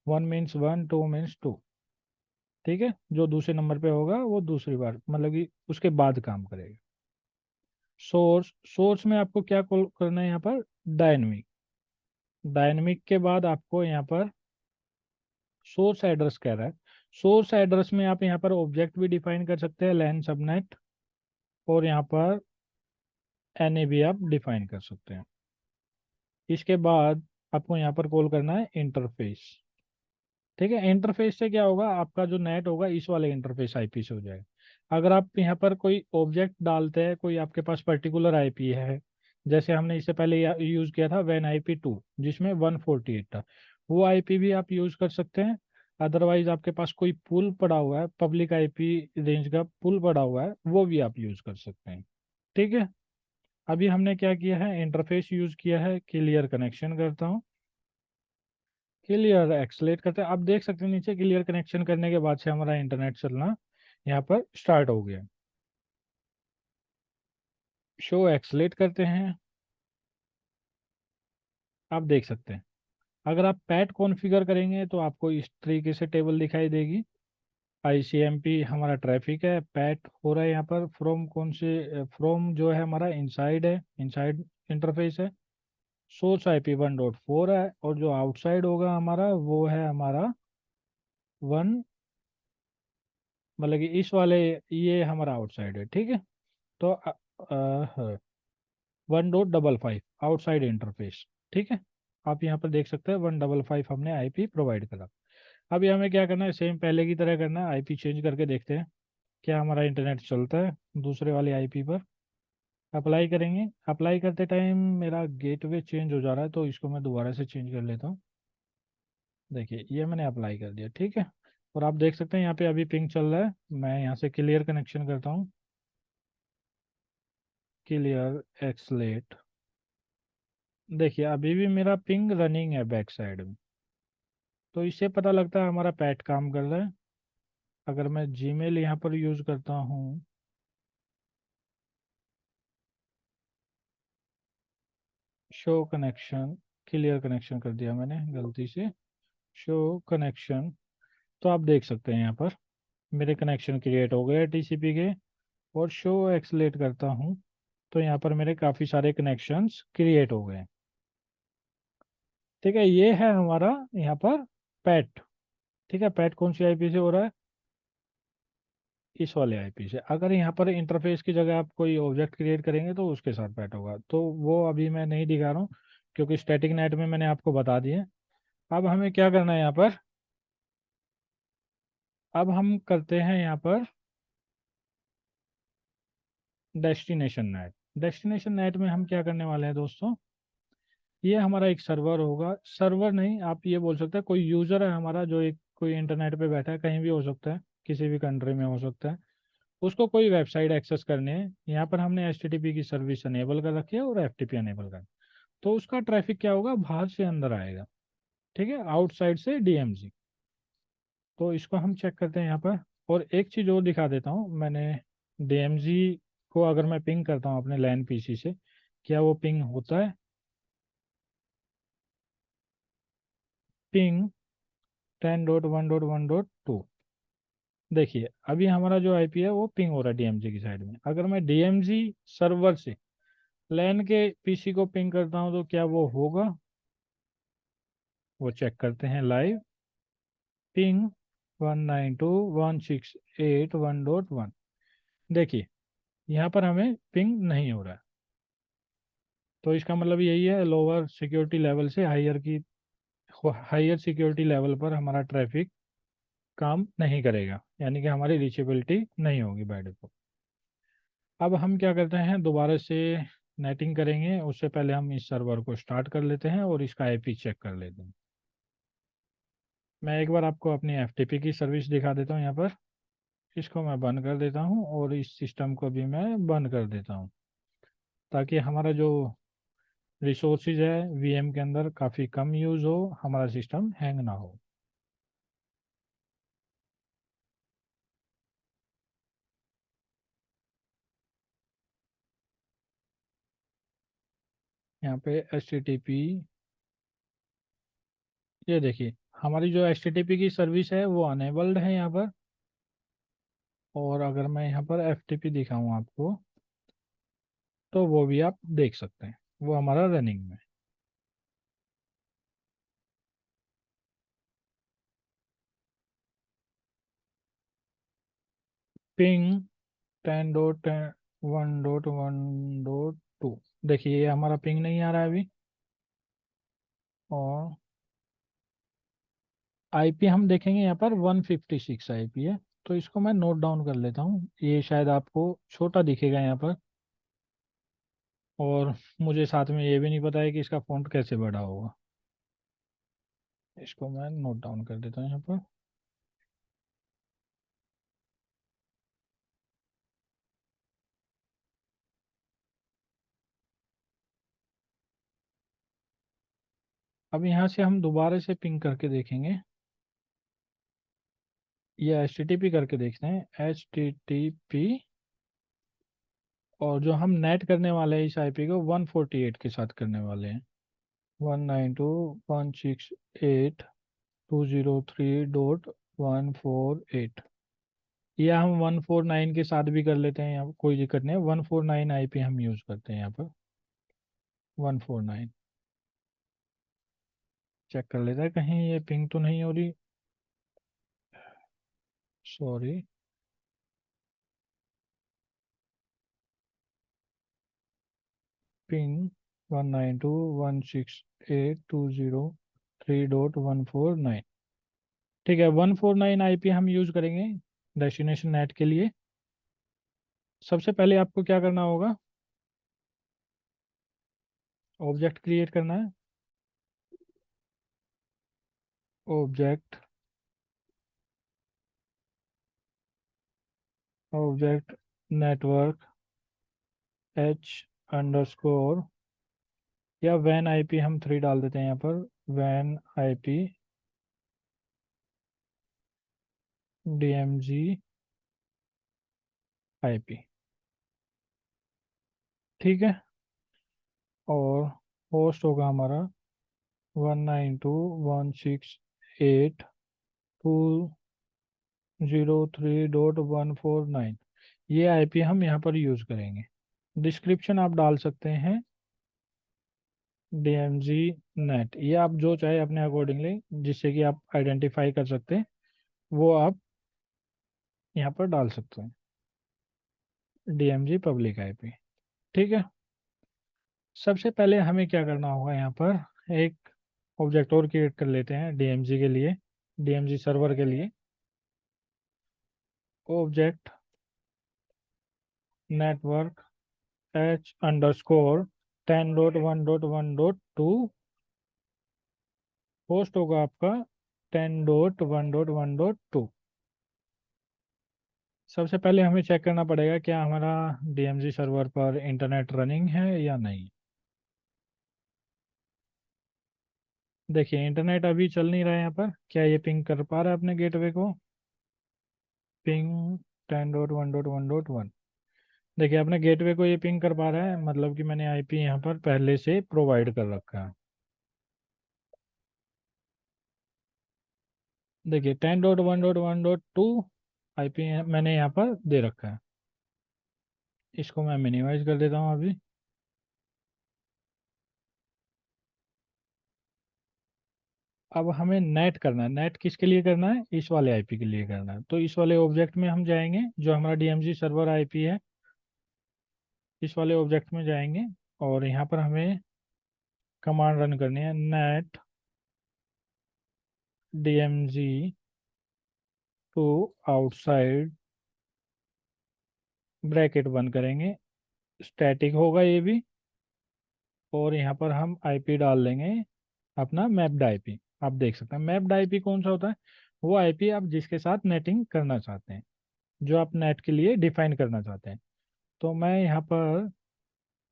1 मीन्स 1, 2 मीन्स 2। ठीक है, जो दूसरे नंबर पे होगा वो दूसरी बार, मतलब कि उसके बाद काम करेगा। सोर्स, सोर्स में आपको क्या कॉल करना है यहाँ पर, डायनमिक। डायनमिक के बाद आपको यहाँ पर सोर्स एड्रेस कह रहा है। सोर्स एड्रेस में आप यहाँ पर ऑब्जेक्ट भी डिफाइन कर सकते हैं, लैन सबनेट, और यहाँ पर NA भी आप डिफाइन कर सकते हैं। इसके बाद आपको यहाँ पर कॉल करना है इंटरफेस। ठीक है, इंटरफेस से क्या होगा, आपका जो नेट होगा इस वाले इंटरफेस IP से हो जाएगा। अगर आप यहाँ पर कोई ऑब्जेक्ट डालते हैं, कोई आपके पास पर्टिकुलर IP है, जैसे हमने इससे पहले यूज किया था वैन IP2 जिसमें 148 था, वो IP भी आप यूज कर सकते हैं। अदरवाइज आपके पास कोई पूल पड़ा हुआ है, पब्लिक आईपी रेंज का पूल पड़ा हुआ है, वो भी आप यूज़ कर सकते हैं। ठीक है। अभी हमने क्या किया है, इंटरफेस यूज़ किया है, क्लियर कनेक्शन करता हूँ, क्लियर एक्सलेट करते हैं। आप देख सकते हैं नीचे क्लियर कनेक्शन करने के बाद से हमारा इंटरनेट चलना यहाँ पर स्टार्ट हो गया। शो एक्सलेट करते हैं, आप देख सकते हैं। अगर आप पैट कॉन्फ़िगर करेंगे तो आपको इस तरीके से टेबल दिखाई देगी। आईसीएमपी हमारा ट्रैफिक है, पैट हो रहा है यहाँ पर फ्रॉम, कौन से फ्रॉम जो है हमारा इनसाइड है, इनसाइड इंटरफेस है। सोर्स आईपी 1.4 है, और जो आउटसाइड होगा हमारा वो है हमारा 1, मतलब कि इस वाले, ये हमारा आउटसाइड है। ठीक है। तो 1.55 आउटसाइड इंटरफेस। ठीक है। आप यहाँ पर देख सकते हैं 155 हमने आईपी प्रोवाइड करा। अभी हमें क्या करना है, सेम पहले की तरह करना है, आईपी चेंज करके देखते हैं क्या हमारा इंटरनेट चलता है दूसरे वाले आईपी पर। अप्लाई करेंगे, अप्लाई करते टाइम मेरा गेटवे चेंज हो जा रहा है, तो इसको मैं दोबारा से चेंज कर लेता हूँ। देखिए ये मैंने अप्लाई कर दिया। ठीक है। और आप देख सकते हैं यहाँ पे अभी पिंग चल रहा है। मैं यहाँ से क्लियर कनेक्शन करता हूँ, क्लियर एक्सलेट। देखिए अभी भी मेरा पिंग रनिंग है बैक साइड में, तो इससे पता लगता है हमारा पैट काम कर रहा है। अगर मैं जीमेल यहाँ पर यूज़ करता हूँ, शो कनेक्शन, क्लियर कनेक्शन कर दिया मैंने गलती से, शो कनेक्शन, तो आप देख सकते हैं यहाँ पर मेरे कनेक्शन क्रिएट हो गए टीसीपी के। और शो एक्सलेट करता हूँ तो यहाँ पर मेरे काफ़ी सारे कनेक्शंस क्रिएट हो गए। ठीक है, ये है हमारा यहाँ पर पैट। ठीक है, पैट कौन सी आईपी से हो रहा है, इस वाले आईपी से। अगर यहाँ पर इंटरफेस की जगह आप कोई ऑब्जेक्ट क्रिएट करेंगे तो उसके साथ पैट होगा, तो वो अभी मैं नहीं दिखा रहा हूँ क्योंकि स्टैटिक नेट में मैंने आपको बता दिए। अब हमें क्या करना है यहाँ पर, अब हम करते हैं यहाँ पर डेस्टिनेशन नेट। डेस्टिनेशन नेट में हम क्या करने वाले हैं दोस्तों, ये हमारा एक सर्वर होगा, सर्वर नहीं आप ये बोल सकते हैं, कोई यूज़र है हमारा जो एक कोई इंटरनेट पे बैठा है, कहीं भी हो सकता है, किसी भी कंट्री में हो सकता है, उसको कोई वेबसाइट एक्सेस करनी है। यहाँ पर हमने एचटीटीपी की सर्विस अनेबल कर रखी है और एफटीपी अनेबल कर, तो उसका ट्रैफिक क्या होगा, बाहर से अंदर आएगा। ठीक है, आउटसाइड से डीएमजी। तो इसको हम चेक करते हैं यहाँ पर। और एक चीज़ और दिखा देता हूँ, मैंने डीएमजी को अगर मैं पिंग करता हूँ अपने लैन पीसी से, क्या वो पिंग होता है, पिंग 10.1.1.2। देखिए अभी हमारा जो आईपी है वो पिंग हो रहा है डीएमजी की साइड में। अगर मैं डीएमजी सर्वर से लैन के पीसी को पिंग करता हूँ तो क्या वो होगा, वो चेक करते हैं लाइव। पिंग 192.168.1.1। देखिए यहाँ पर हमें पिंग नहीं हो रहा है, तो इसका मतलब यही है लोअर सिक्योरिटी लेवल से हायर की, हायर सिक्योरिटी लेवल पर हमारा ट्रैफिक काम नहीं करेगा, यानी कि हमारी रीचेबिलिटी नहीं होगी बाय डिफॉल्ट। अब हम क्या करते हैं, दोबारा से नेटिंग करेंगे, उससे पहले हम इस सर्वर को स्टार्ट कर लेते हैं और इसका आईपी चेक कर लेते हैं। मैं एक बार आपको अपनी एफटीपी की सर्विस दिखा देता हूँ यहाँ पर। इसको मैं बंद कर देता हूँ और इस सिस्टम को भी मैं बंद कर देता हूँ, ताकि हमारा जो रिसोर्सेज है वीएम के अंदर काफ़ी कम यूज़ हो, हमारा सिस्टम हैंग ना हो। यहाँ पे एच टी टी पी, ये देखिए हमारी जो एच टी टी पी की सर्विस है वो अनेबल्ड है यहाँ पर। और अगर मैं यहाँ पर एफ टी पी दिखाऊँ आपको, तो वो भी आप देख सकते हैं, वो हमारा रनिंग में। पिंग 10.1.1.2। देखिए ये हमारा पिंग नहीं आ रहा है अभी। और आईपी हम देखेंगे यहाँ पर 156 आईपी है, तो इसको मैं नोट डाउन कर लेता हूँ, ये शायद आपको छोटा दिखेगा यहाँ पर। और मुझे साथ में ये भी नहीं पता है कि इसका फ़ॉन्ट कैसे बड़ा होगा। इसको मैं नोट डाउन कर देता हूँ यहाँ पर। अब यहाँ से हम दोबारा से पिंग करके देखेंगे, या HTTP करके देखते हैं, HTTP, और जो हम नेट करने वाले हैं इस IP को 148 के साथ करने वाले हैं, 192.168.203.148, या हम 149 के साथ भी कर लेते हैं, यहाँ पर कोई दिक्कत नहीं है। 149 IP हम यूज़ करते हैं यहाँ पर, 149। चेक कर लेते हैं कहीं ये पिंग तो नहीं हो रही, सॉरी। पिंग 192.168.203.149। ठीक है, 149 IP हम यूज़ करेंगे डेस्टिनेशन नेट के लिए। सबसे पहले आपको क्या करना होगा, ऑब्जेक्ट क्रिएट करना है। ऑब्जेक्ट, ऑब्जेक्ट नेटवर्क H_, या वैन IP हम 3 डाल देते हैं यहाँ पर, वैन IP DMZ IP। ठीक है, और होस्ट होगा हमारा 192.168.203.149। ये IP हम यहाँ पर यूज़ करेंगे। डिस्क्रिप्शन आप डाल सकते हैं DMZ नेट, ये आप जो चाहे अपने अकॉर्डिंगली, जिससे कि आप आइडेंटिफाई कर सकते हैं, वो आप यहाँ पर डाल सकते हैं, DMZ पब्लिक IP। ठीक है, सबसे पहले हमें क्या करना होगा, यहाँ पर एक ऑब्जेक्ट और क्रिएट कर लेते हैं DMZ के लिए, DMZ सर्वर के लिए। ऑब्जेक्ट नेटवर्क H_10.1.1.2, होस्ट होगा आपका 10.1.1.2। सबसे पहले हमें चेक करना पड़ेगा क्या हमारा DMZ सर्वर पर इंटरनेट रनिंग है या नहीं। देखिए इंटरनेट अभी चल नहीं रहा है यहाँ पर, क्या ये पिंग कर पा रहा है अपने गेटवे को, पिंग 10.1.1.1। देखिए अपने गेटवे को ये पिंग कर पा रहा है, मतलब कि मैंने IP यहाँ पर पहले से प्रोवाइड कर रखा है। देखिए 10.1.1.2 IP मैंने यहाँ पर दे रखा है। इसको मैं मिनिमाइज कर देता हूँ अभी। अब हमें नेट करना है, नेट किसके लिए करना है, इस वाले IP के लिए करना है। तो इस वाले ऑब्जेक्ट में हम जाएंगे, जो हमारा DMZ सर्वर IP है, इस वाले ऑब्जेक्ट में जाएंगे, और यहाँ पर हमें कमांड रन करनी है, NAT DMZ to outside, bracket बंद करेंगे, स्टैटिक होगा ये भी, और यहाँ पर हम IP डाल देंगे अपना मैप्ड IP। आप देख सकते हैं मैप्ड IP कौन सा होता है, वो IP आप जिसके साथ नेटिंग करना चाहते हैं, जो आप नेट के लिए डिफाइन करना चाहते हैं। तो मैं यहाँ पर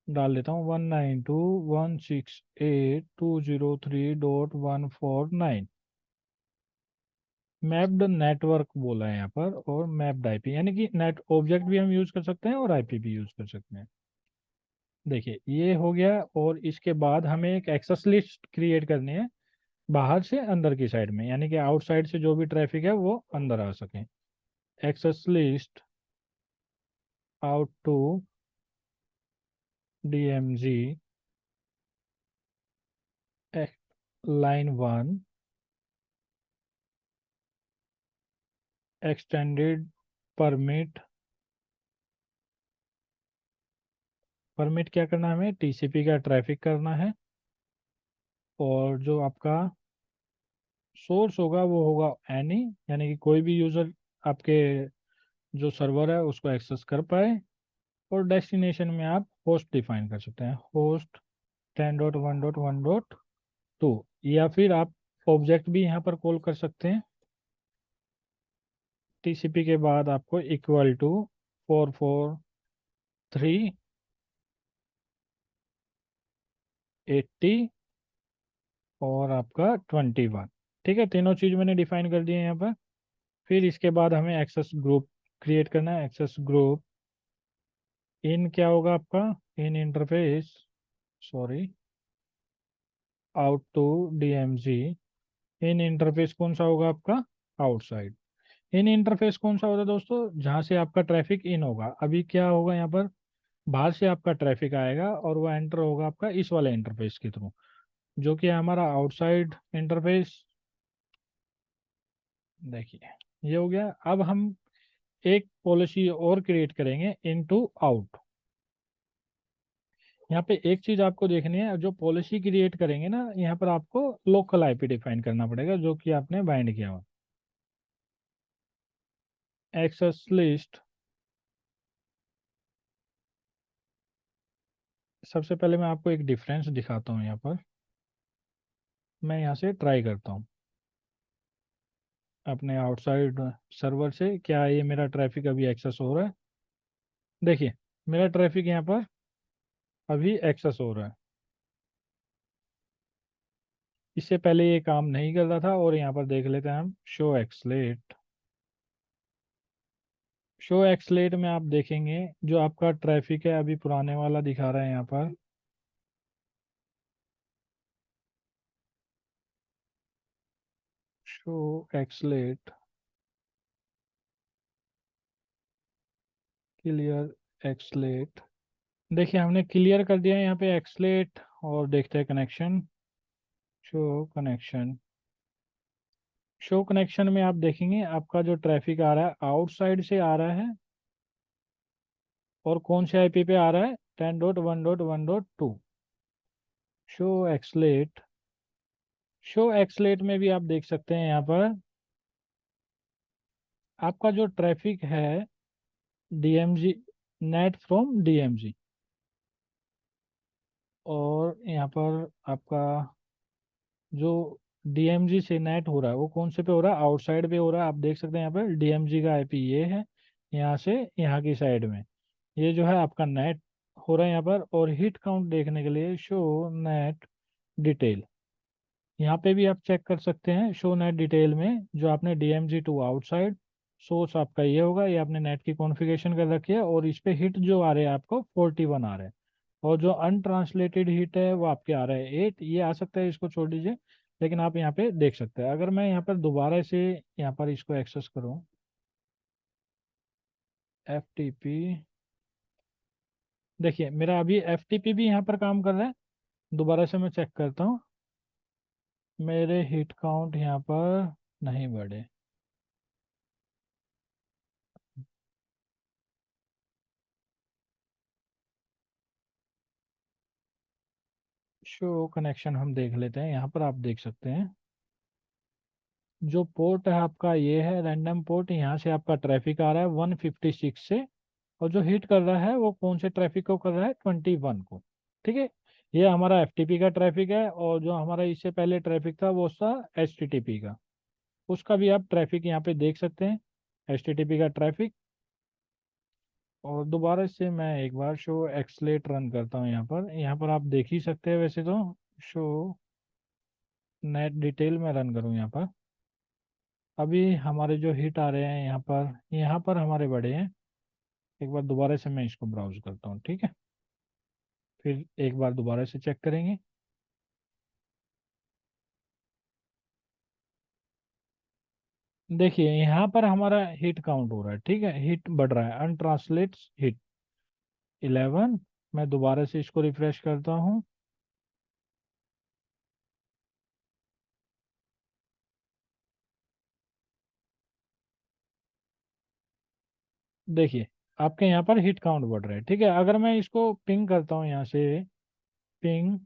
डाल देता हूँ 192.168.203.149। मैप्ड नेटवर्क बोला है यहाँ पर, और मैप्ड IP, यानी कि नेट ऑब्जेक्ट भी हम यूज कर सकते हैं और IP भी यूज कर सकते हैं। देखिए ये हो गया, और इसके बाद हमें एक एक्सेस लिस्ट क्रिएट करनी है बाहर से अंदर की साइड में, यानी कि आउटसाइड से जो भी ट्रैफिक है वो अंदर आ सके। Access list out to DMZ line 1 extended permit. Permit क्या करना है हमें, TCP का ट्रैफिक करना है, और जो आपका सोर्स होगा वो होगा एनी, यानी कि कोई भी यूज़र आपके जो सर्वर है उसको एक्सेस कर पाए। और डेस्टिनेशन में आप होस्ट डिफाइन कर सकते हैं, होस्ट 10.1.1.2, या फिर आप ऑब्जेक्ट भी यहाँ पर कॉल कर सकते हैं। TCP के बाद आपको इक्वल टू 44380 और आपका 21। ठीक है, तीनों चीज़ मैंने डिफाइन कर दिए यहाँ पर। फिर इसके बाद हमें एक्सेस ग्रुप क्रिएट करना है। एक्सेस ग्रुप इन क्या होगा आपका, in interface, sorry, out to DMZ. In interface कौन सा होगा आपका, आउटसाइड। इन इंटरफेस कौन सा होता है दोस्तों, जहाँ से आपका ट्रैफिक इन होगा। अभी क्या होगा यहाँ पर, बाहर से आपका ट्रैफिक आएगा और वो एंटर होगा आपका इस वाले इंटरफेस के थ्रू, जो कि है हमारा आउटसाइड इंटरफेस। देखिए ये हो गया। अब हम एक पॉलिसी और क्रिएट करेंगे, इनटू आउट। यहाँ पे एक चीज आपको देखनी है, जो पॉलिसी क्रिएट करेंगे ना, यहाँ पर आपको लोकल आईपी डिफाइन करना पड़ेगा, जो कि आपने बाइंड किया हुआ। एक्सेस लिस्ट, सबसे पहले मैं आपको एक डिफरेंस दिखाता हूँ यहाँ पर। मैं यहाँ से ट्राई करता हूँ अपने आउटसाइड सर्वर से, क्या ये मेरा ट्रैफिक अभी एक्सेस हो रहा है। देखिए मेरा ट्रैफिक यहाँ पर अभी एक्सेस हो रहा है। इससे पहले ये काम नहीं कर रहा था। और यहाँ पर देख लेते हैं हम, शो एक्सलेट। शो एक्सलेट में आप देखेंगे जो आपका ट्रैफिक है अभी पुराने वाला दिखा रहा है यहाँ पर। Show एक्सलेट, clear एक्सलेट। देखिए हमने क्लियर कर दिया है यहाँ पे एक्सलेट। और देखते हैं connection, show connection. Show connection में आप देखेंगे आपका जो ट्रैफिक आ रहा है आउटसाइड से आ रहा है, और कौन से आईपी पे आ रहा है, 10.1.1.2। शो एक्सलेट, शो एक्सलेट में भी आप देख सकते हैं यहाँ पर आपका जो ट्रैफिक है डीएमजी, नेट फ्रॉम डीएमजी। और यहाँ पर आपका जो डीएमजी से नेट हो रहा है वो कौन से पे हो रहा है, आउटसाइड पे हो रहा है। आप देख सकते हैं यहाँ पर डीएमजी का आईपी ये है, यहाँ से यहाँ की साइड में ये जो है आपका नेट हो रहा है यहाँ पर। और हिट काउंट देखने के लिए शो नेट डिटेल, यहाँ पे भी आप चेक कर सकते हैं। शो नेट डिटेल में जो आपने डीएमजी टू आउटसाइड, सोर्स आपका ये होगा, ये आपने नेट की कॉन्फ़िगरेशन कर रखी है। और इस पे हिट जो आ रहे हैं आपको 41 आ रहे हैं, और जो अनट्रांसलेटेड हिट है वो आपके आ रहे हैं 8। ये आ सकता है, इसको छोड़ दीजिए। लेकिन आप यहाँ पे देख सकते हैं। अगर मैं यहाँ पर दोबारा से यहाँ पर इसको एक्सेस करूँ, एफ टी पी, देखिए मेरा अभी एफ टी पी भी यहाँ पर काम कर रहा है। दोबारा से मैं चेक करता हूँ, मेरे हिट काउंट यहाँ पर नहीं बढ़े। शो कनेक्शन हम देख लेते हैं। यहाँ पर आप देख सकते हैं जो पोर्ट है आपका ये है रैंडम पोर्ट, यहाँ से आपका ट्रैफिक आ रहा है 156 से। और जो हिट कर रहा है वो कौन से ट्रैफिक को कर रहा है, 21 को। ठीक है, ये हमारा एफटीपी का ट्रैफिक है। और जो हमारा इससे पहले ट्रैफिक था वो था एचटीटीपी का, उसका भी आप ट्रैफिक यहाँ पे देख सकते हैं, एचटीटीपी का ट्रैफिक। और दोबारा से मैं एक बार शो एक्सलेट रन करता हूँ यहाँ पर आप देख ही सकते हैं वैसे तो। शो नेट डिटेल में रन करूँ यहाँ पर, अभी हमारे जो हिट आ रहे हैं यहाँ पर हमारे बड़े हैं। एक बार दोबारा से मैं इसको ब्राउज करता हूँ, ठीक है। फिर एक बार दोबारा से चेक करेंगे। देखिए यहाँ पर हमारा हिट काउंट हो रहा है, ठीक है, हिट बढ़ रहा है, अनट्रांसलेट हिट 11। मैं दोबारा से इसको रिफ्रेश करता हूँ। देखिए आपके यहाँ पर हिट काउंट बढ़ रहा है, ठीक है। अगर मैं इसको पिंग करता हूँ यहाँ से, पिंग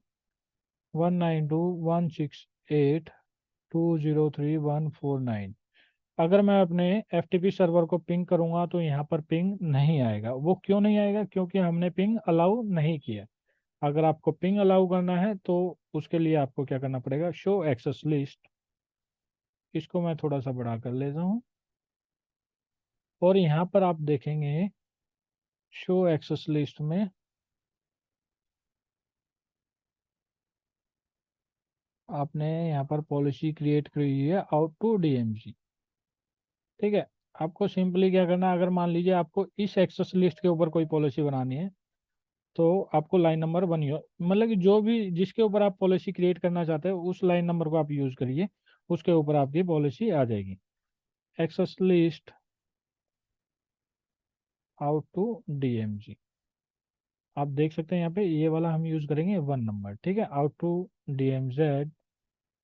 192.168.203.149, अगर मैं अपने एफटीपी सर्वर को पिंग करूंगा तो यहाँ पर पिंग नहीं आएगा। वो क्यों नहीं आएगा, क्योंकि हमने पिंग अलाउ नहीं किया। अगर आपको पिंग अलाउ करना है तो उसके लिए आपको क्या करना पड़ेगा, शो एक्सेस लिस्ट, इसको मैं थोड़ा सा बड़ा कर लेता हूँ। और यहाँ पर आप देखेंगे शो एक्सेस लिस्ट में आपने यहाँ पर पॉलिसी क्रिएट करी है आउट टू डीएमजी। ठीक है, आपको सिंपली क्या करना है, अगर मान लीजिए आपको इस एक्सेस लिस्ट के ऊपर कोई पॉलिसी बनानी है तो आपको लाइन नंबर बनिए, मतलब कि जो भी जिसके ऊपर आप पॉलिसी क्रिएट करना चाहते हो उस लाइन नंबर को आप यूज करिए, उसके ऊपर आपकी पॉलिसी आ जाएगी। Access list out to DMZ, आप देख सकते हैं यहाँ पे ये वाला हम यूज करेंगे 1 नंबर। ठीक है, out to DMZ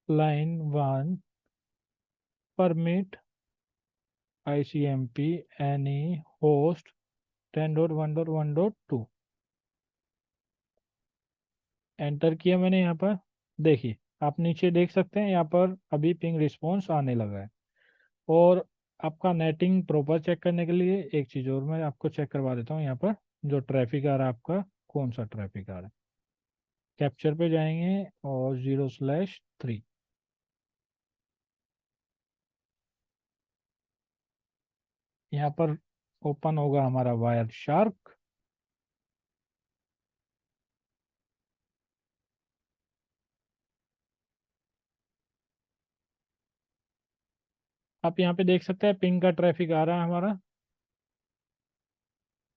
line 1 permit ICMP any host 10.1.1.2। Enter किया मैंने यहाँ पर। देखिए, आप नीचे देख सकते हैं यहाँ पर अभी पिंग रिस्पॉन्स आने लगा है। और आपका नेटिंग प्रॉपर चेक करने के लिए एक चीज़ और मैं आपको चेक करवा देता हूँ। यहाँ पर जो ट्रैफिक आ रहा है आपका, कौन सा ट्रैफिक आ रहा है, कैप्चर पे जाएंगे और 0/3 यहाँ पर ओपन होगा हमारा वायर शार्क। आप यहाँ पे देख सकते हैं पिंग का ट्रैफिक आ रहा है हमारा।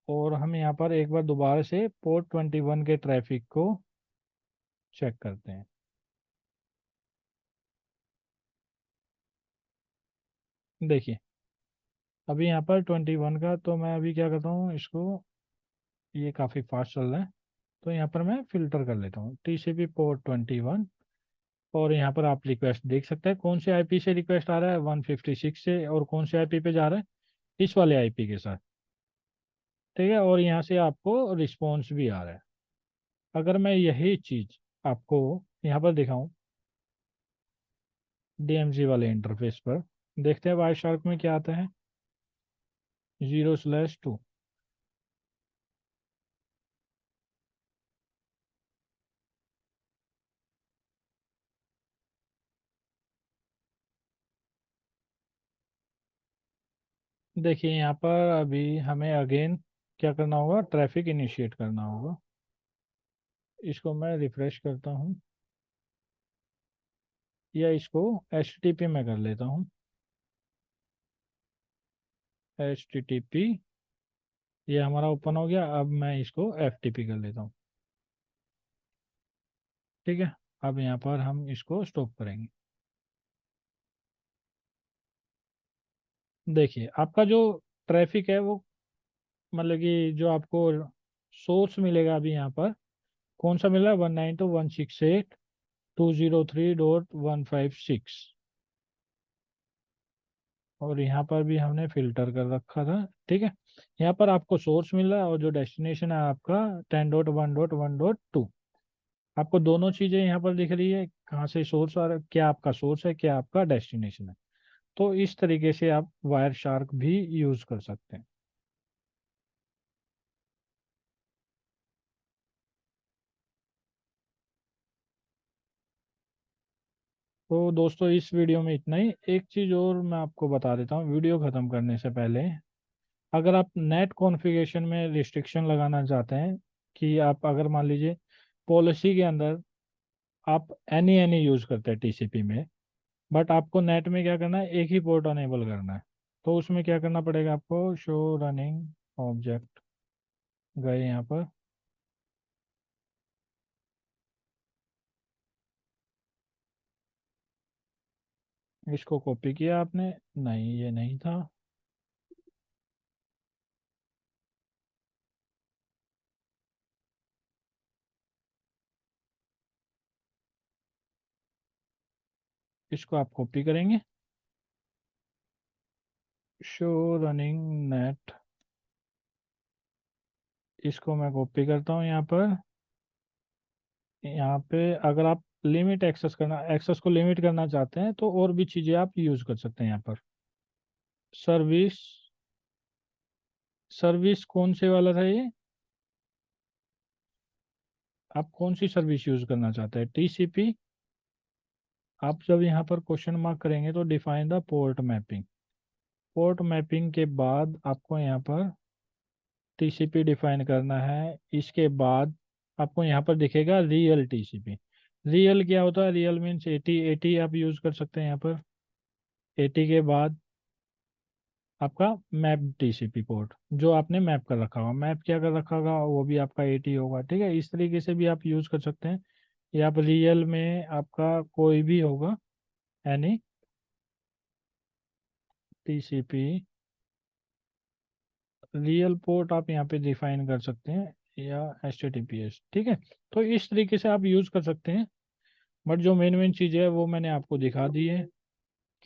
और हम यहाँ पर एक बार दोबारा से पोर्ट 21 के ट्रैफिक को चेक करते हैं। देखिए, अभी यहाँ पर 21 का, तो मैं अभी क्या करता हूँ इसको, ये काफ़ी फास्ट चल रहा है तो यहाँ पर मैं फिल्टर कर लेता हूँ TCP पोर्ट 21। और यहाँ पर आप रिक्वेस्ट देख सकते हैं कौन से आईपी से रिक्वेस्ट आ रहा है, 156 से, और कौन से आईपी पे जा रहा है, इस वाले आईपी के साथ। ठीक है, और यहाँ से आपको रिस्पॉन्स भी आ रहा है। अगर मैं यही चीज़ आपको यहाँ पर दिखाऊं DMZ वाले इंटरफेस पर, देखते हैं वाई शार्क में क्या आता है, 0/2। देखिए, यहाँ पर अभी हमें अगेन क्या करना होगा, ट्रैफिक इनिशिएट करना होगा। इसको मैं रिफ्रेश करता हूँ, या इसको HTTP में कर लेता हूँ, HTTP। ये हमारा ओपन हो गया, अब मैं इसको FTP कर लेता हूँ। ठीक है, अब यहाँ पर हम इसको स्टॉप करेंगे। देखिए, आपका जो ट्रैफिक है वो, मतलब कि जो आपको सोर्स मिलेगा अभी यहाँ पर, कौन सा मिल रहा है, 192.168.203.156। और यहाँ पर भी हमने फिल्टर कर रखा था। ठीक है, यहाँ पर आपको सोर्स मिल रहा है और जो डेस्टिनेशन है आपका 10.1.1.2। आपको दोनों चीज़ें यहाँ पर दिख रही है, कहाँ से सोर्स आ रहा है, क्या आपका सोर्स है, क्या आपका डेस्टिनेशन है। तो इस तरीके से आप वायर शार्क भी यूज कर सकते हैं। तो दोस्तों, इस वीडियो में इतना ही। एक चीज़ और मैं आपको बता देता हूँ वीडियो ख़त्म करने से पहले। अगर आप नेट कॉन्फ़िगरेशन में रिस्ट्रिक्शन लगाना चाहते हैं, कि आप अगर मान लीजिए पॉलिसी के अंदर आप एनी एनी यूज़ करते हैं TCP में, बट आपको नेट में क्या करना है, एक ही पोर्ट अनेबल करना है। तो उसमें क्या करना पड़ेगा आपको, शो रनिंग ऑब्जेक्ट, गए यहाँ पर, इसको कॉपी किया आपने, नहीं ये नहीं था, इसको आप कॉपी करेंगे, शो रनिंग नेट, इसको मैं कॉपी करता हूँ यहाँ पर। यहाँ पे अगर आप लिमिट एक्सेस करना, एक्सेस को लिमिट करना चाहते हैं तो और भी चीज़ें आप यूज़ कर सकते हैं यहाँ पर। सर्विस, सर्विस कौन से वाला था ये, आप कौन सी सर्विस यूज़ करना चाहते हैं, TCP। आप जब यहाँ पर क्वेश्चन मार्क करेंगे तो define the port mapping, port mapping के बाद आपको यहाँ पर TCP डिफाइन करना है। इसके बाद आपको यहाँ पर दिखेगा रियल TCP। रियल क्या होता है, रियल मीन्स 80, 80 आप यूज कर सकते हैं यहाँ पर। 80 के बाद आपका मैप टीसीपी पोर्ट, जो आपने मैप कर रखा होगा, मैप क्या कर रखा होगा वो भी आपका 80 होगा, ठीक है। इस तरीके से भी आप यूज कर सकते हैं। या आप रियल में आपका कोई भी होगा, यानी टीसीपी रियल पोर्ट आप यहाँ पे डिफाइन कर सकते हैं, या एचटीटीपीएस, ठीक है। तो इस तरीके से आप यूज कर सकते हैं। बट जो मेन मेन चीज़ है वो मैंने आपको दिखा दी है,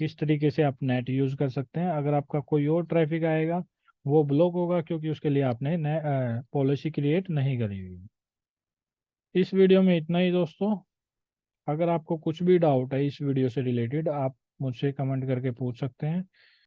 किस तरीके से आप नेट यूज कर सकते हैं। अगर आपका कोई और ट्रैफिक आएगा वो ब्लॉक होगा, क्योंकि उसके लिए आपने पॉलिसी क्रिएट नहीं करी हुई है। इस वीडियो में इतना ही दोस्तों। अगर आपको कुछ भी डाउट है इस वीडियो से रिलेटेड, आप मुझसे कमेंट करके पूछ सकते हैं।